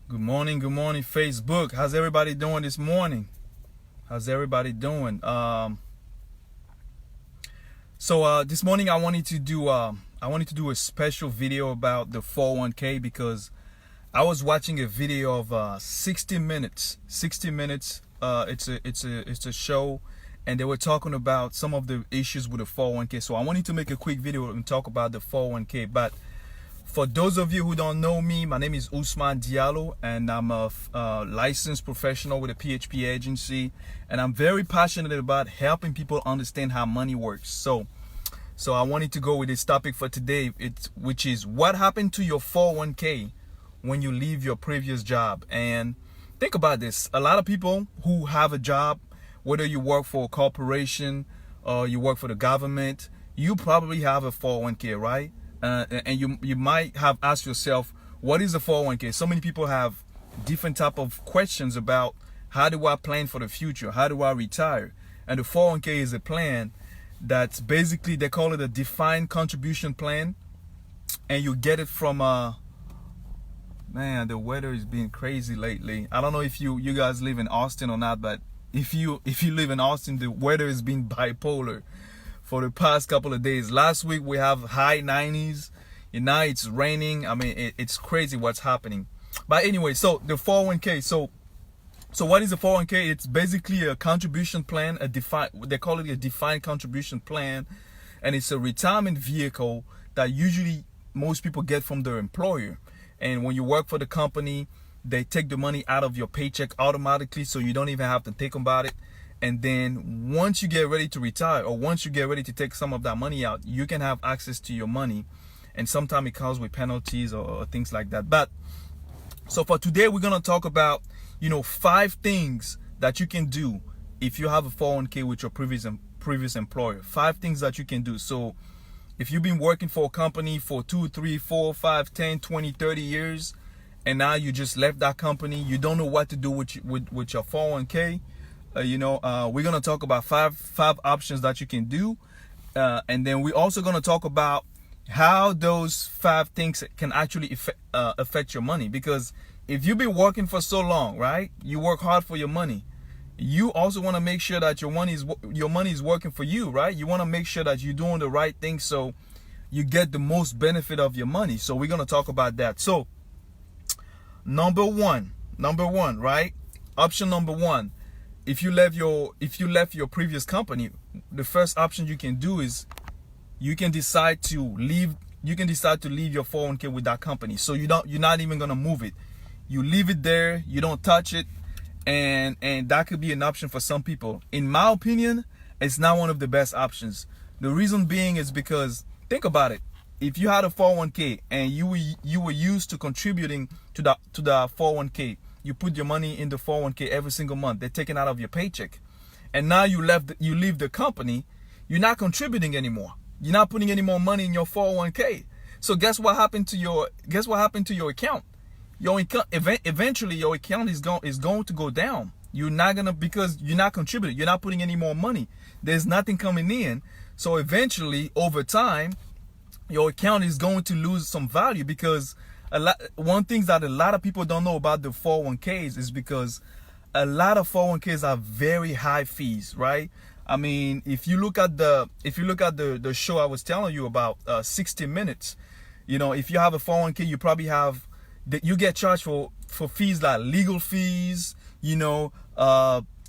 Good morning, Facebook. How's everybody doing this morning? How's everybody doing? This morning I wanted to do a special video about the 401k because I was watching a video of 60 minutes. 60 minutes. It's a show, and they were talking about some of the issues with the 401k. So I wanted to make a quick video and talk about the 401k. But for those of you who don't know me, my name is Ousmane Diallo, and I'm a licensed professional with a PHP agency, and I'm very passionate about helping people understand how money works. So I wanted to go with this topic for today, which is what happened to your 401k when you leave your previous job. And think about this. A lot of people who have a job, whether you work for a corporation or you work for the government, you probably have a 401k, right? And you might have asked yourself, what is a 401k? So many people have different type of questions about how do I plan for the future? How do I retire? And the 401k is a plan that's basically, they call it a defined contribution plan. And you get it from, man, the weather is being crazy lately. I don't know if you guys live in Austin or not, but if you live in Austin, the weather has been bipolar for the past couple of days. Last week we have high 90s, and now it's raining. I mean, it's crazy what's happening. But anyway, so the 401k. So what is a 401k? It's basically a contribution plan, they call it a defined contribution plan, and it's a retirement vehicle that usually most people get from their employer. And when you work for the company, they take the money out of your paycheck automatically, so you don't even have to think about it. And then once you get ready to retire, or once you get ready to take some of that money out, you can have access to your money. And sometimes it comes with penalties or things like that. But so for today, we're going to talk about, 5 things that you can do if you have a 401k with your previous employer. 5 things that you can do. So if you've been working for a company for 2, 3, 4, 5, 10, 20, 30 years, and now you just left that company, you don't know what to do with your 401k. We're going to talk about five options that you can do. And then we're also going to talk about how those 5 things can actually affect your money. Because if you've been working for so long, right, you work hard for your money. You also want to make sure that your money is working for you, right? You want to make sure that you're doing the right thing so you get the most benefit of your money. So we're going to talk about that. So number one, right? Option number 1. If you left your previous company, the first option you can do is you can decide to leave your 401k with that company. So you're not even gonna move it. You leave it there, you don't touch it, and that could be an option for some people. In my opinion, it's not one of the best options. The reason being is because, think about it. If you had a 401k and you were used to contributing to the 401k, you put your money in the 401k every single month. They're taken out of your paycheck. And now you leave the company, you're not contributing anymore. You're not putting any more money in your 401k. So guess what happened to your account? Eventually your account is going to go down. Because you're not contributing. You're not putting any more money. There's nothing coming in. So eventually, over time, your account is going to lose some value, because one thing that a lot of people don't know about the 401ks is because a lot of 401ks are very high fees, right? I mean, if you look at the show I was telling you about, 60 minutes, if you have a 401k, you probably you get charged for fees like legal fees,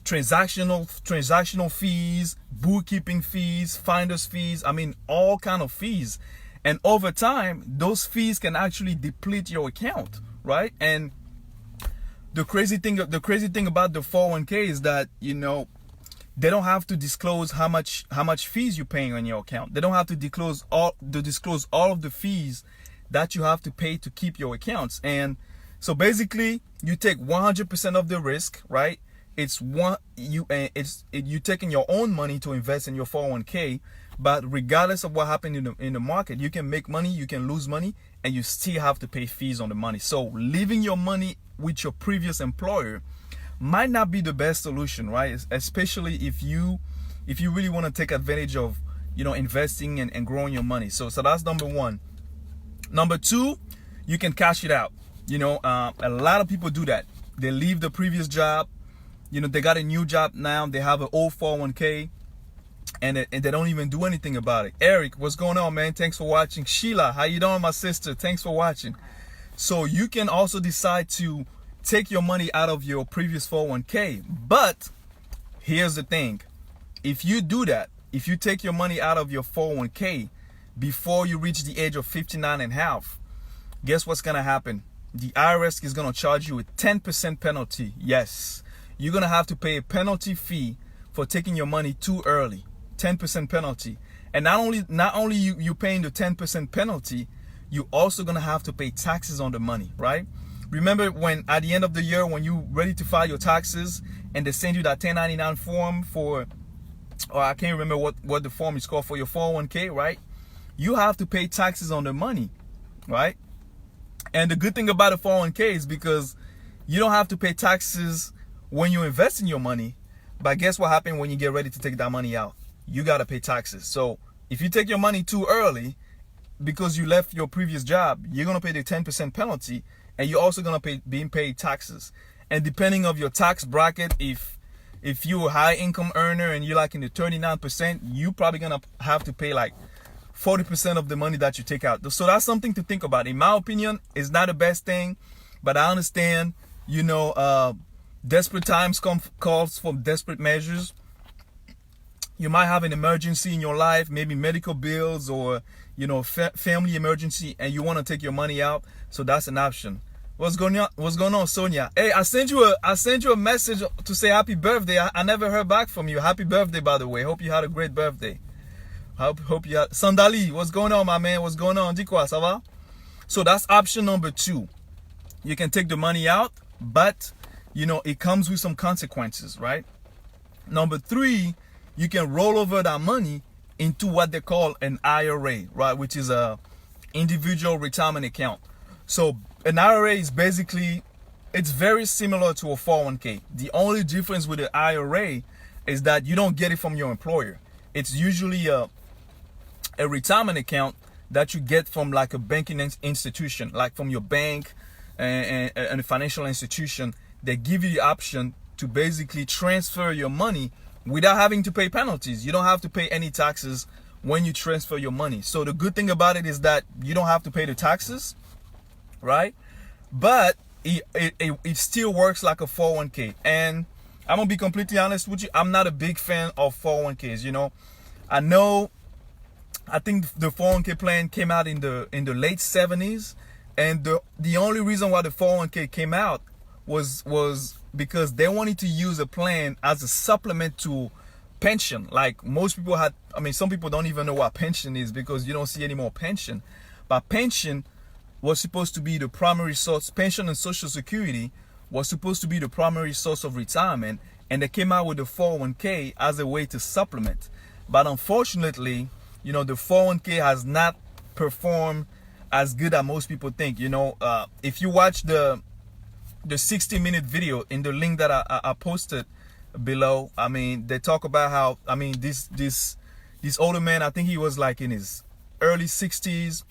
transactional fees, bookkeeping fees, finder's fees. I mean, all kind of fees. And over time, those fees can actually deplete your account, right? And the crazy thing about the 401k is that, they don't have to disclose how much fees you're paying on your account. They don't have to disclose all of the fees that you have to pay to keep your accounts. And so basically, you take 100% of the risk, right? You're taking your own money to invest in your 401k. But regardless of what happened in the market, you can make money, you can lose money, and you still have to pay fees on the money. So leaving your money with your previous employer might not be the best solution, right? Especially if you really want to take advantage of, investing and growing your money. So that's number 1. Number 2, you can cash it out. You know, a lot of people do that. They leave the previous job. You know, they got a new job now. They have an old 401k, and they don't even do anything about it. Eric, what's going on, man? Thanks for watching. Sheila, how you doing, my sister? Thanks for watching. So you can also decide to take your money out of your previous 401k. But here's the thing. If you do that, if you take your money out of your 401k before you reach the age of 59 and a half, guess what's going to happen? The IRS is going to charge you a 10% penalty. Yes, you're going to have to pay a penalty fee for taking your money too early. 10% penalty. And not only you paying the 10% penalty, you also going to have to pay taxes on the money, right? Remember when at the end of the year, when you ready to file your taxes and they send you that 1099 form for, or I can't remember what the form is called, for your 401k, right? You have to pay taxes on the money, right? And the good thing about a 401k is because you don't have to pay taxes when you invest in your money. But guess what happens when you get ready to take that money out? You got to pay taxes. So if you take your money too early because you left your previous job, you're going to pay the 10% penalty, and you're also going to be paid taxes. And depending on your tax bracket, if you're a high income earner and you're like in the 39%, you probably going to have to pay like 40% of the money that you take out. So that's something to think about. In my opinion, it's not the best thing, but I understand, you know, desperate times calls for desperate measures. You might have an emergency in your life, maybe medical bills or, you know, family emergency, and you want to take your money out. So that's an option. What's going on, Sonia? Hey, I sent you a message to say happy birthday. I never heard back from you. Happy birthday, by the way. Hope you had a great birthday. Hope you had. Sandali, what's going on, my man? What's going on? Dis quoi, ça va? So that's option number 2. You can take the money out, but you know it comes with some consequences, right? Number 3, you can roll over that money into what they call an IRA, right? Which is a individual retirement account. So an IRA is basically, it's very similar to a 401k. The only difference with the IRA is that you don't get it from your employer. It's usually a retirement account that you get from like a banking institution, like from your bank and a financial institution. They give you the option to basically transfer your money without having to pay penalties. You don't have to pay any taxes when you transfer your money. So the good thing about it is that you don't have to pay the taxes, right? But it still works like a 401k. And I'm gonna be completely honest with you, I'm not a big fan of 401ks. You know, I think the 401k plan came out in the late 70s, and the only reason why the 401k came out was because they wanted to use a plan as a supplement to pension. Like most people had, I mean, some people don't even know what pension is because you don't see any more pension. But pension was supposed to be the primary source. Pension and Social Security was supposed to be the primary source of retirement, and they came out with the 401k as a way to supplement. But unfortunately, you know, the 401k has not performed as good as most people think. You know, if you watch the 60-minute video in the link that I posted below, I mean, they talk about how, I mean, this older man, I think he was like in his early 60s,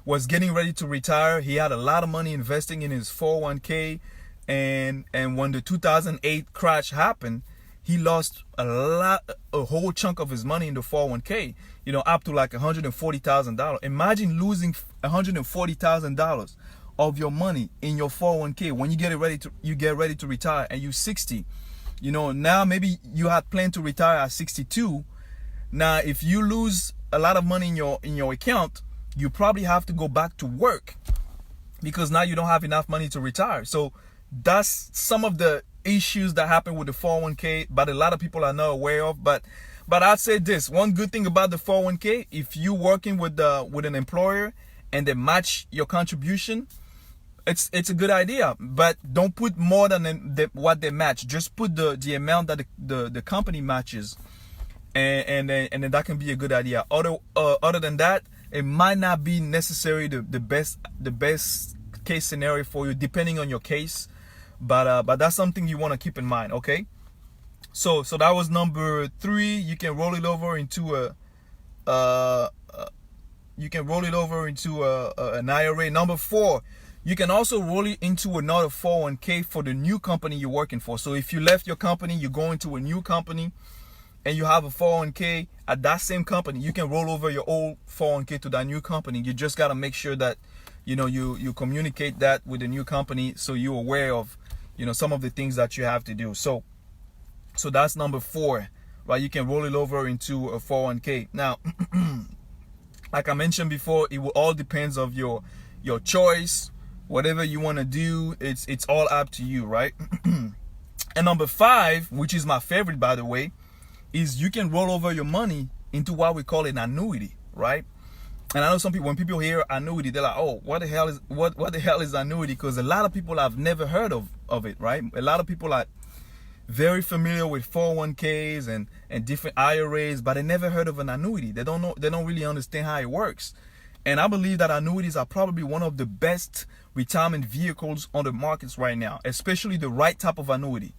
was getting ready to retire. He had a lot of money investing in his 401k, and when the 2008 crash happened, he lost a whole chunk of his money in the 401k, you know, up to like $140,000. Imagine losing $140,000 of your money in your 401k when you get ready to retire and you're 60. You know, now maybe you had planned to retire at 62. Now, if you lose a lot of money in your account, you probably have to go back to work because now you don't have enough money to retire. So that's some of the issues that happen with the 401k, but a lot of people are not aware of. But I'd say this, one good thing about the 401k, if you're working with an employer and they match your contribution, it's a good idea. But don't put more than what they match. Just put the amount that the company matches, and then that can be a good idea. Other than that, it might not be necessarily the best case scenario for you, depending on your case. But that's something you want to keep in mind, okay? So that was number 3. You can roll it over into an IRA. Number 4, You can also roll it into another 401k for the new company you're working for. So if you left your company, you go into a new company, and you have a 401k at that same company, you can roll over your old 401k to that new company. You just got to make sure that, you know, you communicate that with the new company, so you're aware of, you know, some of the things that you have to do. So that's number 4, right? You can roll it over into a 401k. Now, like I mentioned before, it will all depends of your choice. Whatever you want to do, it's all up to you, right? And number 5, which is my favorite, by the way, is you can roll over your money into what we call an annuity, right? And I know some people, when people hear annuity, they're like, oh, what the hell is annuity? Because a lot of people have never heard of it, right? A lot of people are very familiar with 401ks and different IRAs, but they never heard of an annuity. They don't really understand how it works. And I believe that annuities are probably one of the best retirement vehicles on the markets right now, especially the right type of annuity.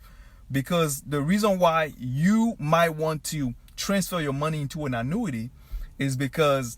Because the reason why you might want to transfer your money into an annuity is because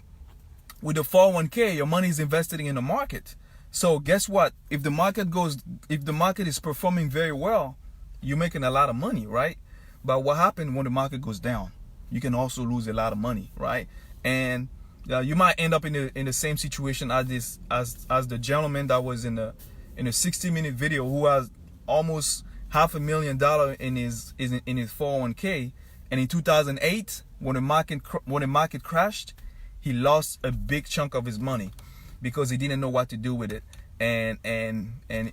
with the 401k, your money is invested in the market. So guess what? If the market is performing very well, you're making a lot of money, right? But what happens when the market goes down? You can also lose a lot of money, right? And you might end up in the same situation as the gentleman that was in a 60-minute video, who has almost $500,000 in his 401k, and in 2008, when the market crashed, he lost a big chunk of his money because he didn't know what to do with it, and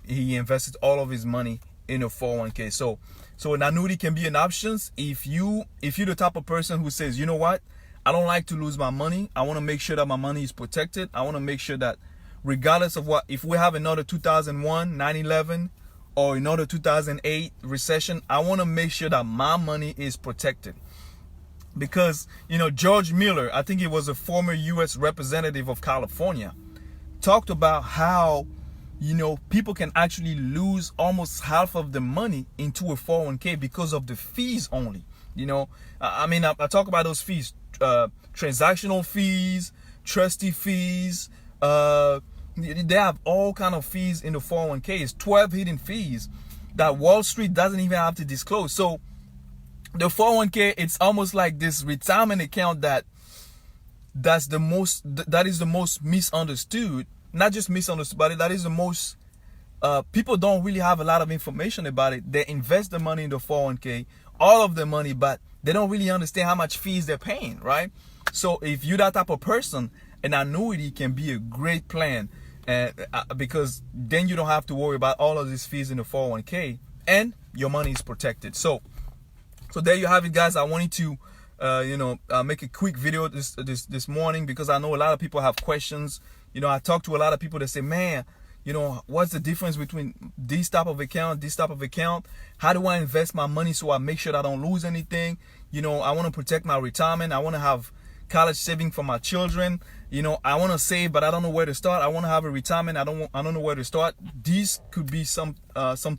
he invested all of his money in a 401k. So an annuity can be an option if you're the type of person who says, you know what, I don't like to lose my money. I want to make sure that my money is protected. I want to make sure that regardless of what, if we have another 2001, 9/11, or another 2008 recession, I want to make sure that my money is protected. Because, you know, George Miller, I think he was a former U.S. representative of California, talked about how, you know, people can actually lose almost half of the money into a 401k because of the fees only. You know, I mean, I talk about those fees, transactional fees, trustee fees, they have all kind of fees in the 401k. It's 12 hidden fees that Wall Street doesn't even have to disclose. So the 401k, it's almost like this retirement account that is the most misunderstood. Not just misunderstood, but that is the most, people don't really have a lot of information about it. They invest the money in the 401k, all of the money, but they don't really understand how much fees they're paying, right? So if you're that type of person, an annuity can be a great plan, because then you don't have to worry about all of these fees in the 401k, and your money is protected. So there you have it, guys. I wanted to make a quick video this morning, because I know a lot of people have questions. You know, I talk to a lot of people that say, man, you know, what's the difference between this type of account, this type of account? How do I invest my money so I make sure that I don't lose anything? You know, I want to protect my retirement. I want to have college saving for my children. You know, I want to save, but I don't know where to start. I want to have a retirement. I don't know where to start. These could be some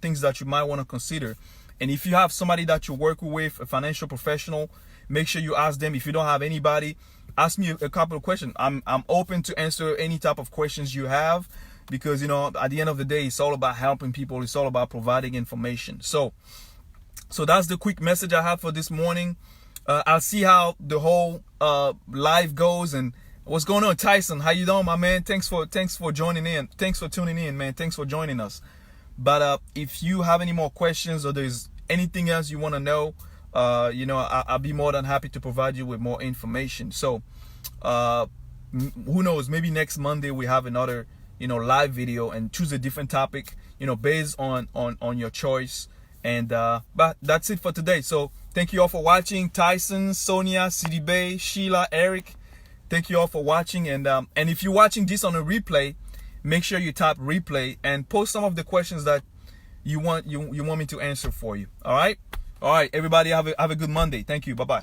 things that you might want to consider. And if you have somebody that you work with, a financial professional, make sure you ask them. If you don't have anybody, ask me a couple of questions. I'm open to answer any type of questions you have, because, you know, at the end of the day, it's all about helping people. It's all about providing information. So that's the quick message I have for this morning. I'll see how the whole live goes. And what's going on, Tyson? How you doing, my man? Thanks for joining in. Thanks for tuning in, man. Thanks for joining us. But if you have any more questions, or there's anything else you want to know, you know, I'll be more than happy to provide you with more information. So who knows, maybe next Monday we have another, you know, live video, and choose a different topic, you know, based on your choice. And but that's it for today. So thank you all for watching. Tyson, Sonia, CD Bay, Sheila, Eric, thank you all for watching. And if you're watching this on a replay, make sure you tap replay and post some of the questions that you want me to answer for you. All right, everybody, have a good Monday. Thank you. Bye bye.